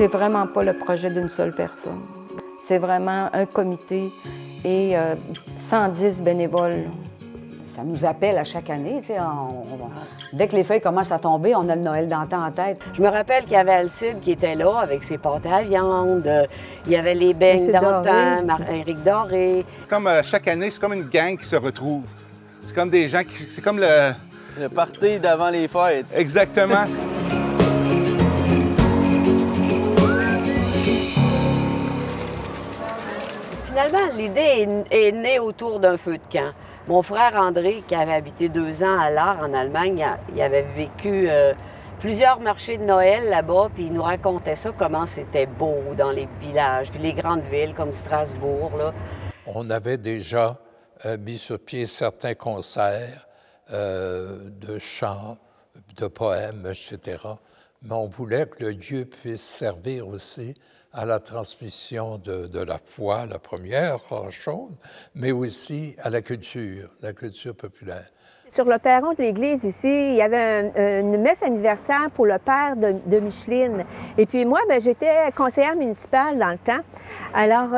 c'est vraiment pas le projet d'une seule personne. C'est vraiment un comité et 110 bénévoles. Ça nous appelle à chaque année. Dès que les feuilles commencent à tomber, on a le Noël d'antan en tête. Je me rappelle qu'il y avait Alcide qui était là avec ses pâtes à viande. Il y avait les beignes d'antan, Éric Doré. Comme chaque année, c'est comme une gang qui se retrouve. C'est comme des gens qui... C'est comme le party d'avant les fêtes. Exactement. Finalement, l'idée est née autour d'un feu de camp. Mon frère André, qui avait habité 2 ans à l'Art en Allemagne, il avait vécu plusieurs marchés de Noël là-bas, puis il nous racontait ça, comment c'était beau dans les villages, puis les grandes villes comme Strasbourg, là. On avait déjà mis sur pied certains concerts de chants, de poèmes, etc. Mais on voulait que le lieu puisse servir aussi à la transmission de la foi, la première chose, mais aussi à la culture populaire. Sur le perron de l'église ici, il y avait une messe anniversaire pour le père de Micheline. Et puis moi, j'étais conseillère municipale dans le temps. Alors,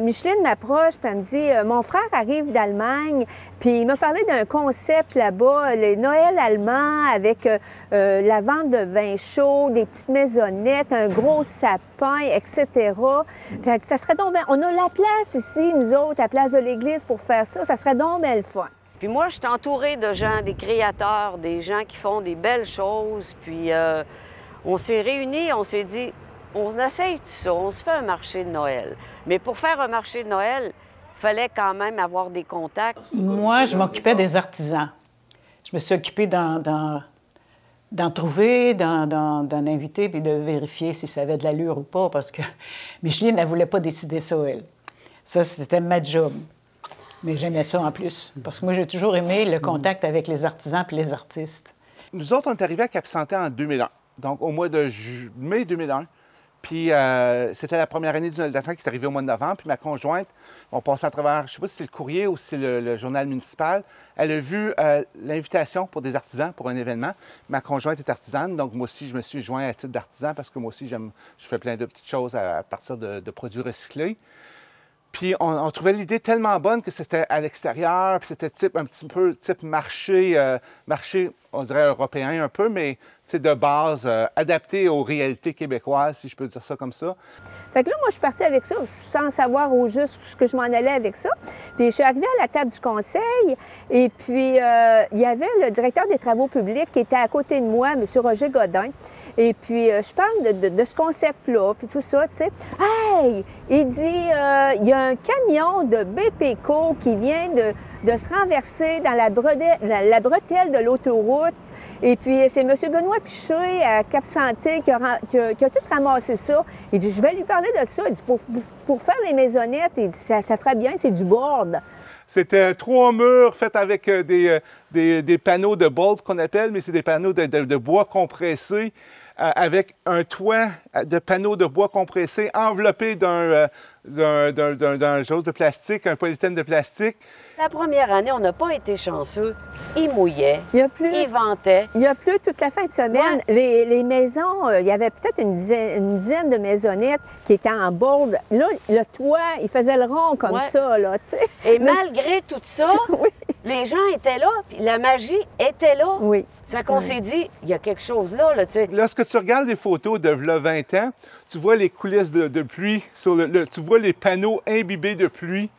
Micheline m'approche et elle me dit « Mon frère arrive d'Allemagne, puis il m'a parlé d'un concept là-bas, les Noëls allemands avec la vente de vin chaud, des petites maisonnettes, un gros sapin, etc. » Puis elle dit « Ça serait donc bien... On a la place ici, nous autres, à la place de l'église pour faire ça. Ça serait donc bien le fun. » Puis moi, je suis entourée de gens, des créateurs, des gens qui font des belles choses. Puis on s'est réunis, on s'est dit, on essaye tout ça, on se fait un marché de Noël. Mais pour faire un marché de Noël, il fallait quand même avoir des contacts. Moi, je m'occupais des artisans. Je me suis occupée d'en trouver, d'en inviter, puis de vérifier si ça avait de l'allure ou pas, parce que Micheline, elle ne voulait pas décider ça, elle. Ça, c'était ma job. Mais j'aimais ça en plus, parce que moi, j'ai toujours aimé le contact avec les artisans et les artistes. Nous autres, on est arrivés à Cap-Santé en 2001, donc au mois de mai 2001. Puis c'était la première année du Noël d'antan qui est arrivée au mois de novembre. Puis ma conjointe, on passait à travers, je ne sais pas si c'est le courrier ou si c'est le journal municipal, elle a vu l'invitation pour des artisans pour un événement. Ma conjointe est artisane, donc moi aussi, je me suis joint à titre d'artisan parce que moi aussi, je fais plein de petites choses à partir de produits recyclés. Puis on trouvait l'idée tellement bonne que c'était à l'extérieur, puis c'était un petit peu type marché, on dirait européen un peu, mais de base, adapté aux réalités québécoises, si je peux dire ça comme ça. Fait que là, moi, je suis partie avec ça, sans savoir au juste ce que je m'en allais avec ça. Puis je suis arrivée à la table du conseil, et puis il y avait le directeur des travaux publics qui était à côté de moi, M. Roger Godin. Et puis, je parle de ce concept-là, puis tout ça, tu sais. Hey! Il dit, il y a un camion de BPCO qui vient de se renverser dans la bretelle de l'autoroute. Et puis, c'est M. Benoît Piché à Cap-Santé qui a tout ramassé ça. Il dit, je vais lui parler de ça. Il dit, pour faire les maisonnettes, il dit, ça ferait bien, c'est du board. C'était 3 murs faits avec des panneaux de bolt qu'on appelle, mais c'est des panneaux de bois compressé avec un toit de panneaux de bois compressé enveloppé d'un chose de plastique, un polyéthène de plastique. La première année, on n'a pas été chanceux. Il mouillait, il ventait. Il a plu toute la fin de semaine. Ouais. Les maisons, il y avait peut-être une dizaine de maisonnettes qui étaient en board. Là, le toit, il faisait le rond comme ça, là, tu sais. Et malgré tout ça, les gens étaient là, puis la magie était là. Oui. Ça qu'on s'est dit, il y a quelque chose là, tu sais. Lorsque tu regardes les photos de 20 ans, tu vois les coulisses de pluie, tu vois les panneaux imbibés de pluie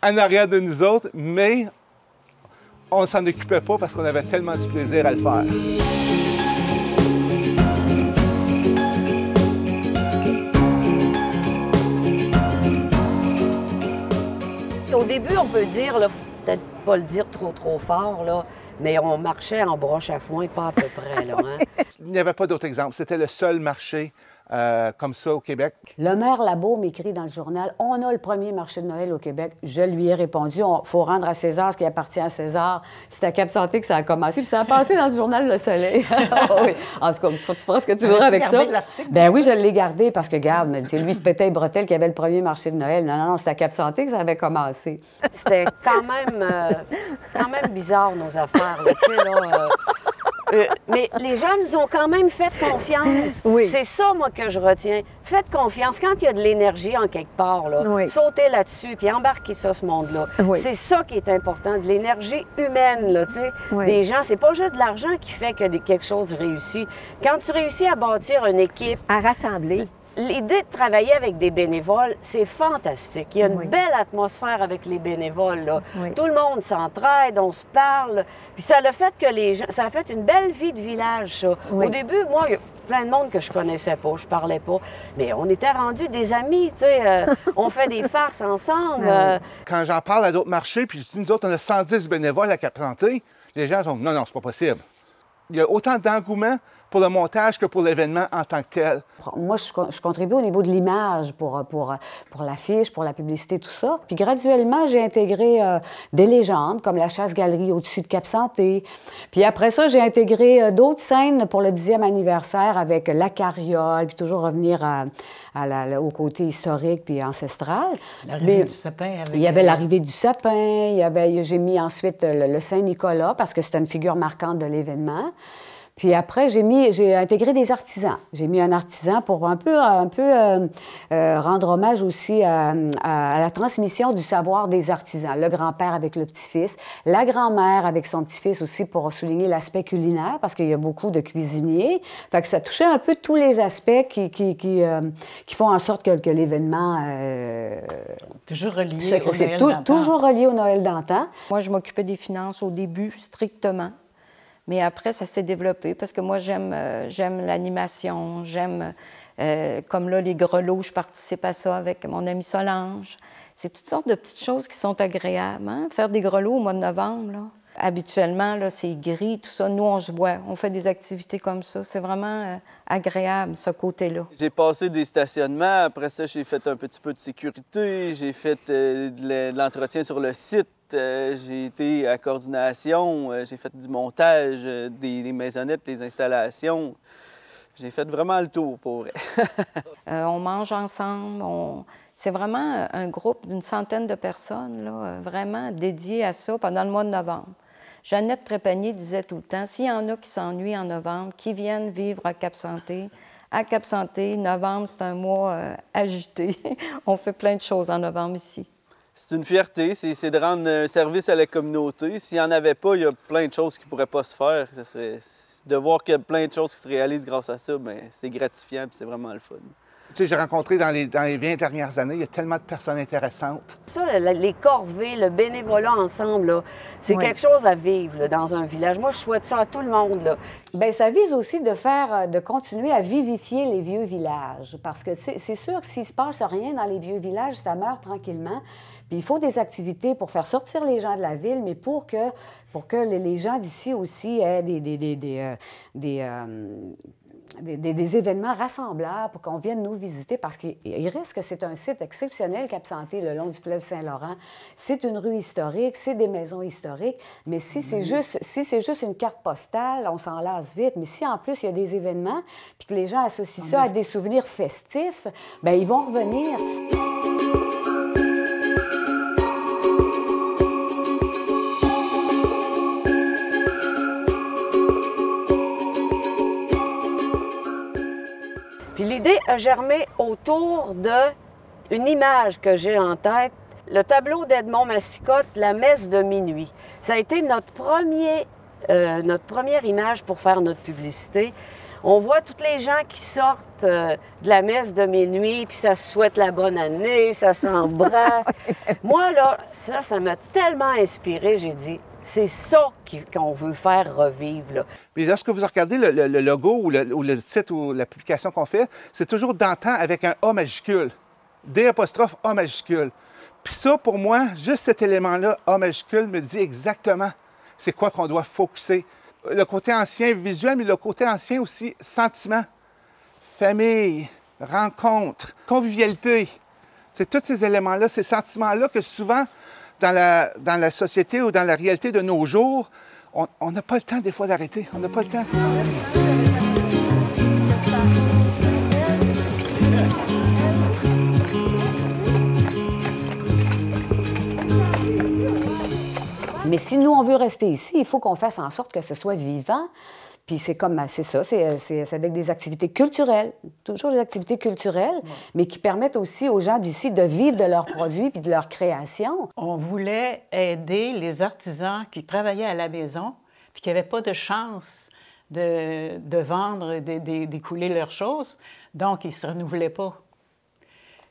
en arrière de nous autres, mais on ne s'en occupait pas parce qu'on avait tellement du plaisir à le faire. Au début, on peut dire, peut-être pas le dire trop fort, là, mais on marchait en broche à foin, pas à peu près, là. Hein? Il n'y avait pas d'autre exemple. C'était le seul marché comme ça au Québec. Le maire Labo m'écrit dans le journal « On a le premier marché de Noël au Québec. » Je lui ai répondu « Il faut rendre à César ce qui appartient à César. » C'est à Cap-Santé que ça a commencé, puis ça a passé dans le journal Le Soleil. Oui. En tout cas, tu feras ce que tu voudras avec ça. Ben oui, je l'ai gardé parce que, regarde, c'est lui, ce pétain bretelle qui avait le premier marché de Noël. Non, c'est à Cap-Santé que ça avait commencé. C'était quand même bizarre, nos affaires. Là, tu sais, là, Mais les gens nous ont quand même fait confiance. Oui. C'est ça, moi, que je retiens. Faites confiance. Quand il y a de l'énergie en quelque part, là, Oui. sautez là-dessus puis embarquez ça, ce monde-là. Oui. C'est ça qui est important, de l'énergie humaine, là, tu sais. Oui. Des gens, c'est pas juste de l'argent qui fait que quelque chose réussit. Quand tu réussis à bâtir une équipe, À rassembler. l'idée de travailler avec des bénévoles, c'est fantastique. Il y a une Oui. belle atmosphère avec les bénévoles, là. Oui. Tout le monde s'entraide, on se parle. Puis ça a fait que les gens... Ça a fait une belle vie de village, ça. Oui. Au début, moi, il y a plein de monde que je connaissais pas, je parlais pas. Mais on était rendus des amis, tu sais. On fait des farces ensemble. Ah Quand j'en parle à d'autres marchés, puis je dis, nous autres, on a 110 bénévoles à Cap-Santé, les gens sont, non, non, c'est pas possible. Il y a autant d'engouement pour le montage que pour l'événement en tant que tel. Moi, je contribue au niveau de l'image pour l'affiche, pour la publicité, tout ça. Puis graduellement, j'ai intégré des légendes, comme la Chasse-Galerie au-dessus de Cap-Santé. Puis après ça, j'ai intégré d'autres scènes pour le 10e anniversaire avec la carriole, puis toujours revenir au côté historique puis ancestral. L'arrivée du sapin. Avec... Il y avait l'arrivée du sapin, j'ai mis ensuite le Saint-Nicolas, parce que c'était une figure marquante de l'événement. Puis après, j'ai intégré des artisans. J'ai mis un artisan pour un peu rendre hommage aussi à la transmission du savoir des artisans. Le grand-père avec le petit-fils, la grand-mère avec son petit-fils aussi pour souligner l'aspect culinaire, parce qu'il y a beaucoup de cuisiniers. Fait que ça touchait un peu tous les aspects qui font en sorte que l'événement... toujours relié au Noël d'antan. Toujours relié au Noël d'antan. Moi, je m'occupais des finances au début, strictement. Mais après, ça s'est développé parce que moi, j'aime l'animation, j'aime, comme là, les grelots, je participe à ça avec mon amie Solange. C'est toutes sortes de petites choses qui sont agréables, hein? Faire des grelots au mois de novembre, là. Habituellement, là, c'est gris, tout ça. Nous, on se voit, on fait des activités comme ça. C'est vraiment agréable, ce côté-là. J'ai passé des stationnements. Après ça, j'ai fait un petit peu de sécurité. J'ai fait de l'entretien sur le site. J'ai été à coordination. J'ai fait du montage, des maisonnettes, des installations. J'ai fait vraiment le tour, pour vrai. On mange ensemble. C'est vraiment un groupe d'une centaine de personnes, là, vraiment dédiées à ça pendant le mois de novembre. Jeannette Trépanier disait tout le temps, s'il y en a qui s'ennuient en novembre, qui viennent vivre à Cap-Santé. À Cap-Santé, novembre, c'est un mois agité. On fait plein de choses en novembre ici. C'est une fierté, c'est de rendre un service à la communauté. S'il n'y en avait pas, il y a plein de choses qui ne pourraient pas se faire. Ça serait, de voir qu'il y a plein de choses qui se réalisent grâce à ça, bien, c'est gratifiant et c'est vraiment le fun. Tu sais, j'ai rencontré dans les 20 dernières années, il y a tellement de personnes intéressantes. Ça, les corvées, le bénévolat ensemble, c'est quelque chose à vivre là, dans un village. Moi, je souhaite ça à tout le monde. Là. Bien, ça vise aussi de continuer à vivifier les vieux villages. Parce que c'est sûr que s'il ne se passe rien dans les vieux villages, ça meurt tranquillement. Puis il faut des activités pour faire sortir les gens de la ville, mais pour que les gens d'ici aussi aient des événements rassemblables pour qu'on vienne nous visiter, parce qu'il reste que c'est un site exceptionnel, Cap-Santé, le long du fleuve Saint-Laurent. C'est une rue historique, c'est des maisons historiques, mais si c'est juste une carte postale, on s'en lasse vite. Mais si en plus il y a des événements, puis que les gens associent ça à des souvenirs festifs, bien, ils vont revenir. Puis l'idée a germé autour d'une image que j'ai en tête, le tableau d'Edmond Massicotte, la messe de minuit. Ça a été notre première image pour faire notre publicité. On voit tous les gens qui sortent de la messe de minuit, puis ça se souhaite la bonne année, ça s'embrasse. Moi, là, ça m'a tellement inspirée, j'ai dit, c'est ça qu'on veut faire revivre. Là. Mais lorsque vous regardez le logo ou le titre ou la publication qu'on fait, c'est toujours d'antan avec un A majuscule. D', A majuscule. Puis ça, pour moi, juste cet élément-là, A majuscule, me dit exactement c'est quoi qu'on doit focusser. Le côté ancien visuel, mais le côté ancien aussi sentiment, famille, rencontre, convivialité. C'est tous ces éléments-là, ces sentiments-là que souvent, dans la société ou dans la réalité de nos jours, on n'a pas le temps des fois d'arrêter. On n'a pas le temps. Mais si nous, on veut rester ici, il faut qu'on fasse en sorte que ce soit vivant, Puis c'est comme, c'est ça, c'est avec des activités culturelles, toujours des activités culturelles, mais qui permettent aussi aux gens d'ici de vivre de leurs produits puis de leur création. On voulait aider les artisans qui travaillaient à la maison puis qui n'avaient pas de chance de vendre, d'écouler leurs choses, donc ils ne se renouvelaient pas.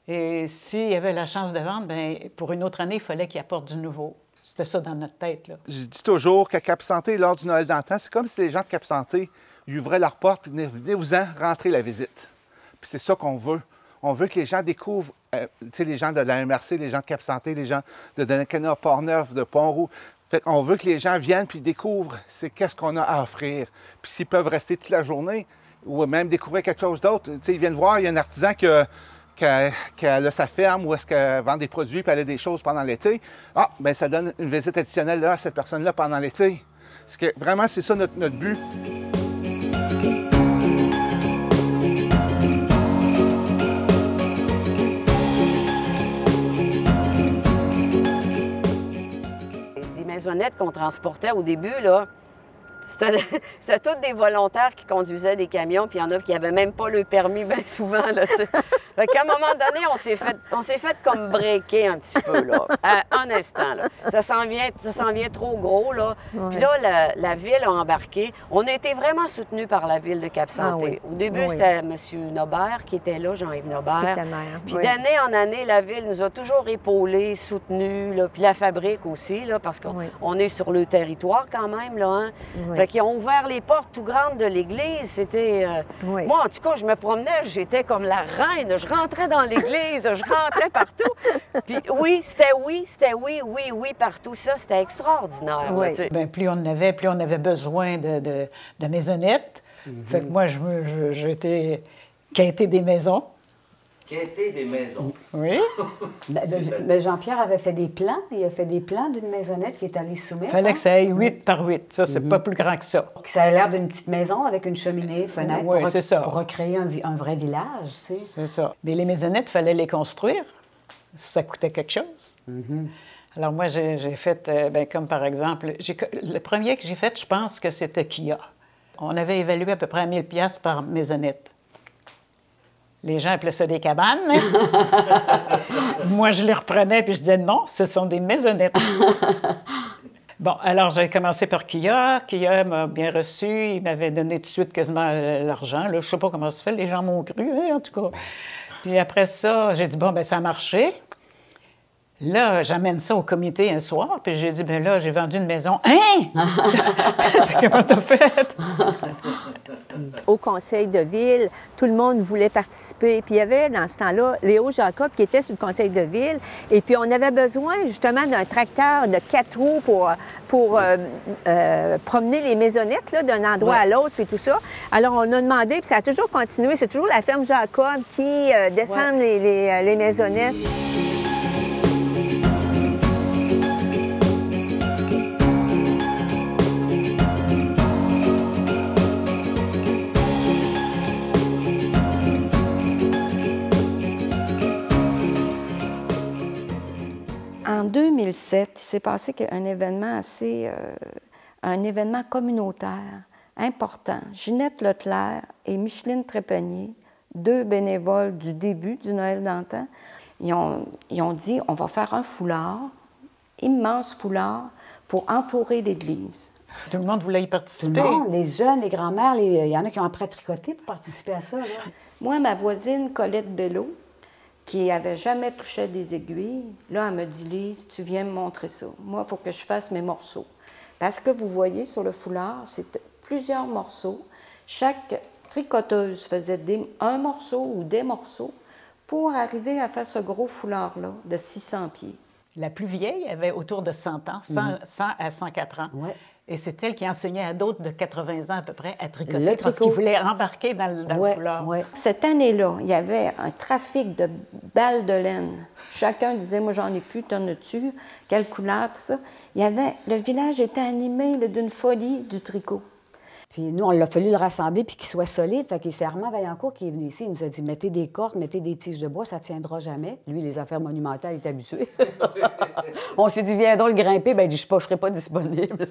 Et s'il y avait la chance de vendre, bien, pour une autre année, il fallait qu'ils apportent du nouveau. C'était ça dans notre tête, là. Je dis toujours qu'à Cap Santé, lors du Noël d'antan, c'est comme si les gens de Cap Santé ils ouvraient leurs portes et venez-vous-en rentrer la visite. Puis c'est ça qu'on veut. On veut que les gens découvrent, tu sais, les gens de la MRC, les gens de Cap Santé, les gens de Donnacona, Port-Neuf, de Pont-Rouge. Fait qu'on veut que les gens viennent puis découvrent c'est qu'est-ce qu'on a à offrir. Puis s'ils peuvent rester toute la journée ou même découvrir quelque chose d'autre, tu sais, ils viennent voir, il y a un artisan qu'elle a sa ferme ou est-ce qu'elle vend des produits puis elle a des choses pendant l'été. Ah, bien, ça donne une visite additionnelle là, à cette personne-là pendant l'été. Parce que vraiment, c'est ça notre but. Les maisonnettes qu'on transportait au début, là, c'était tous des volontaires qui conduisaient des camions, puis il y en a qui n'avaient même pas le permis bien souvent, là, tu sais. Fait qu'à un moment donné, on s'est fait comme breaker un petit peu, là, à un instant, là. Ça s'en vient trop gros, là. Ouais. Puis là, la ville a embarqué. On a été vraiment soutenus par la ville de Cap-Santé. Ah oui. Au début, Oui. c'était M. Nobert qui était là, Jean-Yves Nobert. Qui était maire, Puis oui. d'année en année, la ville nous a toujours épaulés, soutenus, là, puis la fabrique aussi, là, parce qu'on Oui. on est sur le territoire quand même, là, hein. Oui. Fait qu'ils ont ouvert les portes tout grandes de l'église. C'était... Oui. Moi, en tout cas, je me promenais, j'étais comme la reine. Je rentrais dans l'église, je rentrais partout. Puis oui, partout. Ça, c'était extraordinaire, là, Oui. tu sais. Bien, plus on avait besoin de maisonnettes. Fait que moi, j'ai été quêter des maisons. Quêter des maisons. Oui. Mais Jean-Pierre avait fait des plans. Il a fait des plans d'une maisonnette qui est allée soumettre. Il fallait que ça aille 8 par 8. Ça, c'est pas plus grand que ça. Que ça a l'air d'une petite maison avec une cheminée, fenêtre, Oui, c'est ça. pour recréer un vrai village, tu sais. C'est ça. Mais les maisonnettes, il fallait les construire. Ça coûtait quelque chose. Alors moi, j'ai fait, bien, comme par exemple, le premier que j'ai fait, je pense que c'était Kia. On avait évalué à peu près 1000 $ par maisonnette. Les gens appelaient ça des cabanes. Hein? Moi, je les reprenais puis je disais non, ce sont des maisonnettes. Bon, alors j'ai commencé par Kia. Kia m'a bien reçu. Il m'avait donné tout de suite quasiment l'argent. Là, je ne sais pas comment ça se fait. Les gens m'ont cru, hein, en tout cas. Puis après ça, j'ai dit, bon, bien, ça a marché. Là, j'amène ça au comité un soir, puis j'ai dit, bien là, j'ai vendu une maison. Hein? Comment t'as fait? Au conseil de ville, tout le monde voulait participer. Puis il y avait, dans ce temps-là, Léo Jacob qui était sur le conseil de ville. Et puis on avait besoin, justement, d'un tracteur de 4 roues pour promener les maisonnettes là, d'un endroit à l'autre, puis tout ça. Alors on a demandé, puis ça a toujours continué. C'est toujours la ferme Jacob qui descend les maisonnettes. En 2007, il s'est passé un événement un événement communautaire important. Ginette Leclerc et Micheline Trépanier, 2 bénévoles du début du Noël d'antan, ils ont dit, on va faire un foulard, immense foulard, pour entourer l'église. Tout le monde voulait y Tout le participer. monde, les jeunes, les grands-mères, il y en a qui ont appris à tricoter pour participer à ça, là. Moi, ma voisine Colette Bello, qui avait jamais touché à des aiguilles, là, elle me dit, Lise, tu viens me montrer ça. Moi, il faut que je fasse mes morceaux. Parce que vous voyez sur le foulard, c'est plusieurs morceaux. Chaque tricoteuse faisait un morceau ou des morceaux pour arriver à faire ce gros foulard-là de 600 pieds. La plus vieille avait autour de 100 ans, 100 à 104 ans. Ouais. Et c'est elle qui enseignait à d'autres de 80 ans à peu près à tricoter Le parce tricot. qu'ils voulaient embarquer dans le foulard. Ouais. Cette année-là, il y avait un trafic de balles de laine. Chacun disait, moi, j'en ai plus, t'en as-tu? Quelle couleur, tout ça? Le village était animé là, d'une folie du tricot. Puis nous, on l'a fallu le rassembler puis qu'il soit solide. Fait que c'est Armand Vaillancourt qui est venu ici. Il nous a dit, mettez des cordes, mettez des tiges de bois, ça ne tiendra jamais. Lui, les affaires monumentales, il est habitué. On s'est dit, viens donc le grimper. Bien, il dit, je ne serai pas disponible.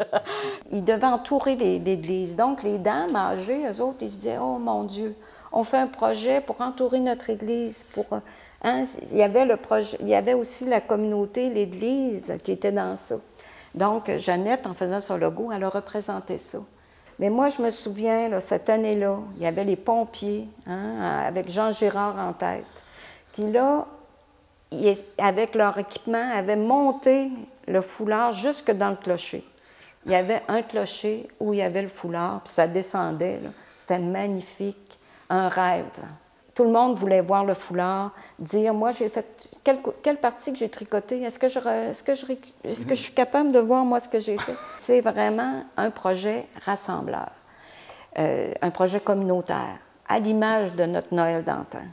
Il devait entourer l'église. Donc, les dames âgées, eux autres, ils se disaient, oh mon Dieu, on fait un projet pour entourer notre église. Hein? Il y avait aussi la communauté, l'église, qui était dans ça. Donc, Jeannette, en faisant son logo, elle a représenté ça. Mais moi, je me souviens, là, cette année-là, il y avait les pompiers, hein, avec Jean Girard en tête, qui, là, avec leur équipement, avaient monté le foulard jusque dans le clocher. Il y avait un clocher où il y avait le foulard, puis ça descendait. C'était magnifique, un rêve. Tout le monde voulait voir le foulard, dire, moi, j'ai fait quelle partie que j'ai tricotée? Est-ce que je suis capable de voir, moi, ce que j'ai fait? C'est vraiment un projet rassembleur, un projet communautaire, à l'image de notre Noël d'antan.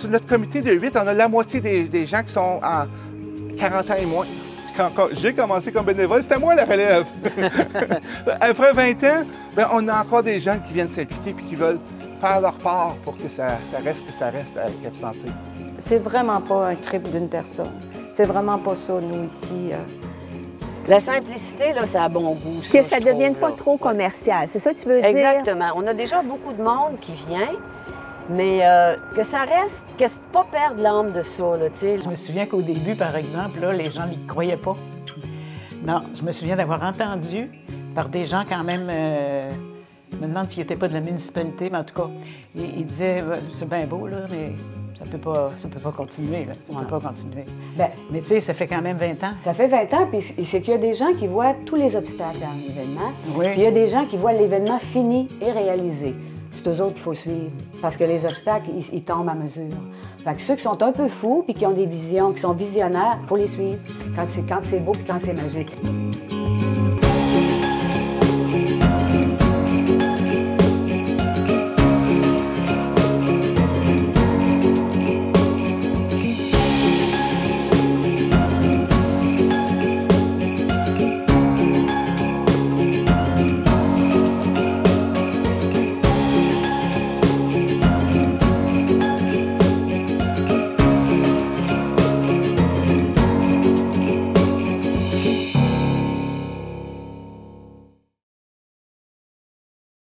Notre comité de 8, on a la moitié des gens qui sont en 40 ans et moins. Quand j'ai commencé comme bénévole, c'était moi la relève. Après 20 ans, bien, on a encore des gens qui viennent s'impliquer et qui veulent faire leur part pour que ça reste avec Cap Santé. C'est vraiment pas un trip d'une personne. C'est vraiment pas ça, nous, ici. La simplicité, là, ça a bon goût. Que ça ne devienne pas trop commercial, c'est ça que tu veux dire? Exactement. On a déjà beaucoup de monde qui vient. Mais que ça reste, que c'est pas perdre l'âme de ça, là, tu sais. Je me souviens qu'au début, par exemple, là, les gens n'y croyaient pas. Non, je me souviens d'avoir entendu par des gens quand même, je me demande s'ils n'étaient pas de la municipalité, mais en tout cas, ils disaient, c'est bien beau, là, mais ça peut pas continuer, là. Ça peut pas continuer. Bien, mais tu sais, ça fait quand même 20 ans. Ça fait 20 ans, puis c'est qu'il y a des gens qui voient tous les obstacles à un événement. Oui. Puis il y a des gens qui voient l'événement fini et réalisé. C'est eux autres qu'il faut suivre, parce que les obstacles, ils tombent à mesure. Fait que ceux qui sont un peu fous puis qui ont des visions, qui sont visionnaires, il faut les suivre quand c'est beau puis quand c'est magique.